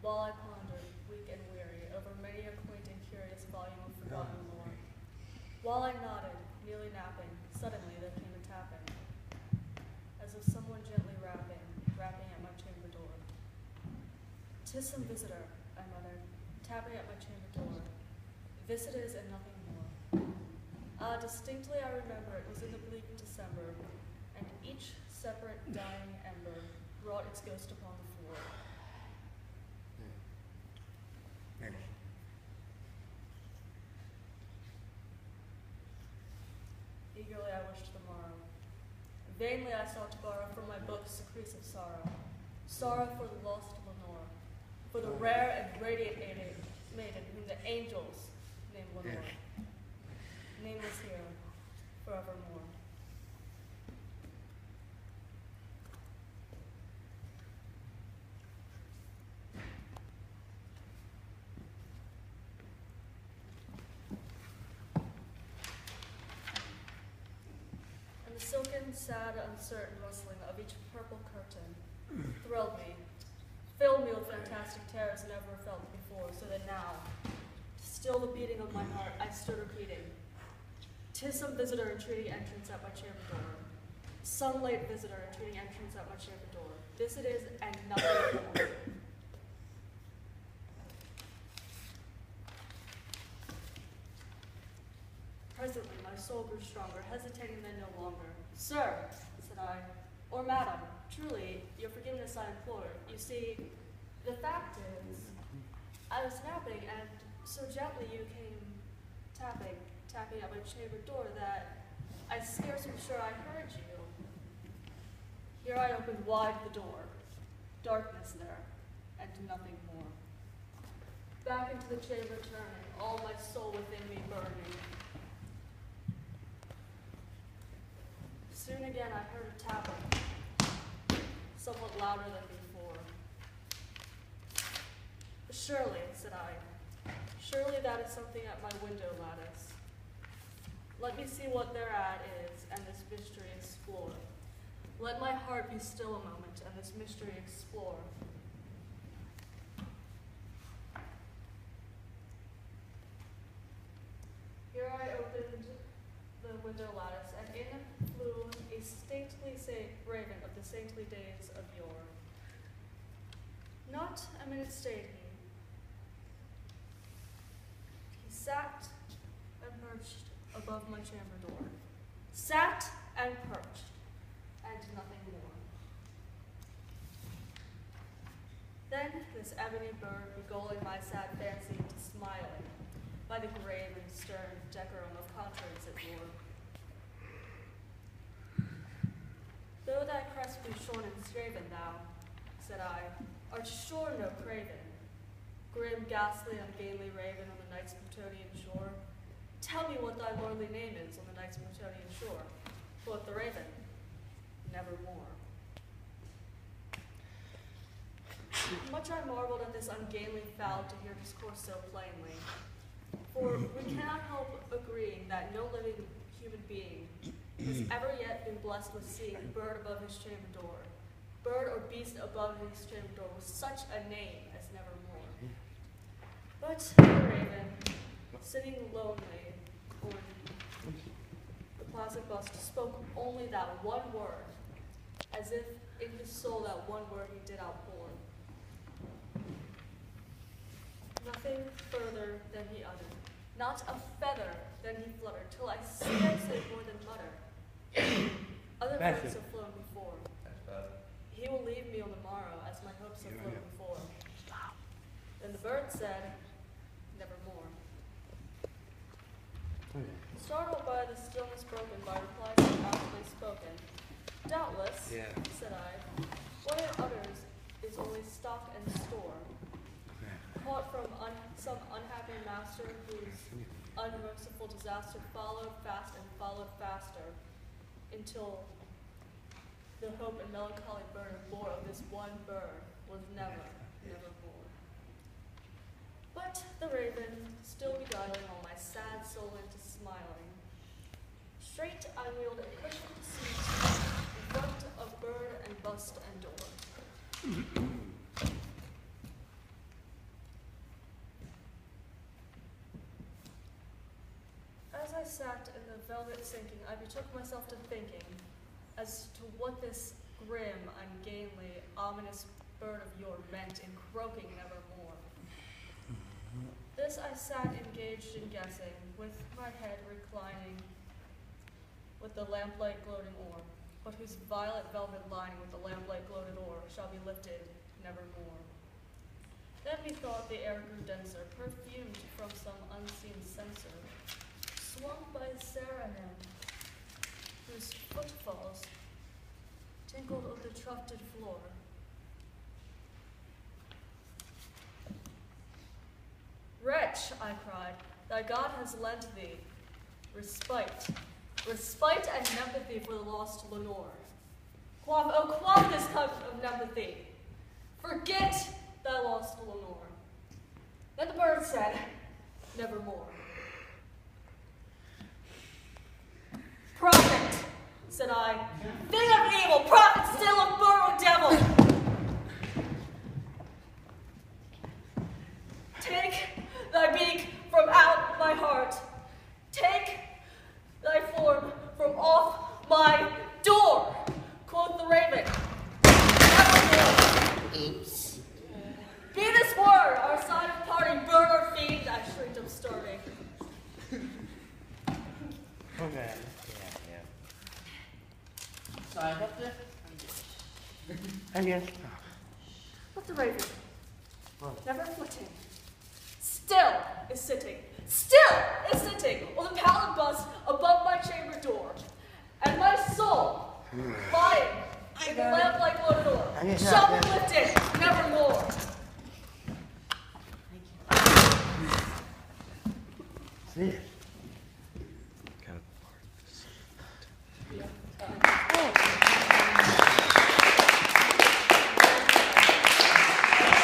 while I pondered, weak and weary, over many a quaint and curious volume of forgotten lore. While I nodded, nearly napping, suddenly there came a tapping, as of someone gently rapping at my chamber door. "'Tis some visitor," I muttered, tapping at my chamber door. Visitors and nothing more. Distinctly I remember it was in the bleak December, and each separate dying ember wrought its ghost upon the floor. Eagerly I wished the morrow. Vainly I sought to borrow from my books secrets of sorrow. Sorrow for the lost Lenore, for the rare and radiant maiden whom the angels named Lenore. Nameless here, forevermore. Silken, sad, uncertain rustling of each purple curtain thrilled me, filled me with fantastic terrors I never felt before, so that now, to still the beating of my heart, I stood repeating, "'Tis some visitor entreating entrance at my chamber door. Some late visitor entreating entrance at my chamber door. This it is, and nothing more." Presently, my soul grew stronger, hesitating then no longer. "Sir," said I, "or madam, truly, your forgiveness I implore. You see, the fact is, I was napping, and so gently you came tapping at my chamber door that I scarce was sure I heard you." Here I opened wide the door. Darkness there, and nothing more. Back into the chamber turning, all my soul within me burning. Soon again I heard a tapping, somewhat louder than before. "Surely," said I, "surely that is something at my window lattice. Let me see what thereat is, and this mystery explore. Let my heart be still a moment, and this mystery explore." Here I opened the window lattice, and in flew a stately raven of the saintly days of yore. Not a minute stayed he. He sat and perched above my chamber door. Sat and perched, and nothing more. Then this ebony bird beguiling my sad fancy into smiling, by the grave and stern decorum of contraries it wore. "Though thy crest be shorn and straven, thou," said I, "art sure no craven, grim, ghastly, ungainly raven on the night's Plutonian shore. Tell me what thy lordly name is on the night's Plutonian shore." Quoth the raven, "Nevermore." Much I marveled at this ungainly fowl to hear discourse so plainly. For we cannot help agreeing that no living human being has ever yet been blessed with seeing a bird above his chamber door, bird or beast above his chamber door, with such a name as Nevermore. But the raven, sitting lonely on the placid bust, spoke only that one word, as if in his soul that one word he did outpour. Nothing further than he uttered, not a feather than he fluttered, till I scarcely more than muttered. Other birds have flown before. He will leave me on the morrow, as my hopes have flown before. Then the bird said, "Nevermore." Startled by the stillness broken by replies outwardly spoken, "Doubtless," said I, "what it utters is only stock and store, caught from some unhappy master whose unmerciful disaster followed fast and followed faster, until the hope and melancholy burden bore of this one bird was nevermore." But the raven, still beguiling all my sad soul into smiling, straight I wheeled a cushioned seat in front of bird and bust and door. velvet sinking, I betook myself to thinking as to what this grim, ungainly, ominous bird of yore meant in croaking nevermore. This I sat engaged in guessing, with my head reclining, with the lamplight gloating o'er, but whose violet velvet lining with the lamplight gloated o'er shall be lifted nevermore. Then methought the air grew denser, perfumed from some unseen censer, swung by a Sarahim, whose footfalls tinkled on the tufted floor. Wretch, I cried, thy God has lent thee respite and empathy for the lost Lenore. Quaff this cup of empathy. Forget thy lost Lenore. Then the bird said, nevermore. Prophet, said I, thing of evil, prophet still of bird or devil. Take thy beak from out my heart. Take thy form from off my door, quoth the raven. Oops. Be this word, our sign of parting, bird or fiend, I shrieked of starting. Okay. Yeah. Sorry, what the? And yes. But the raven, What? never flitting, still is sitting on the pallid bust above my chamber door, and my soul, lying in the lamplight gloated o'er, shall be lifted nevermore. See? Kind of part of this. Yeah.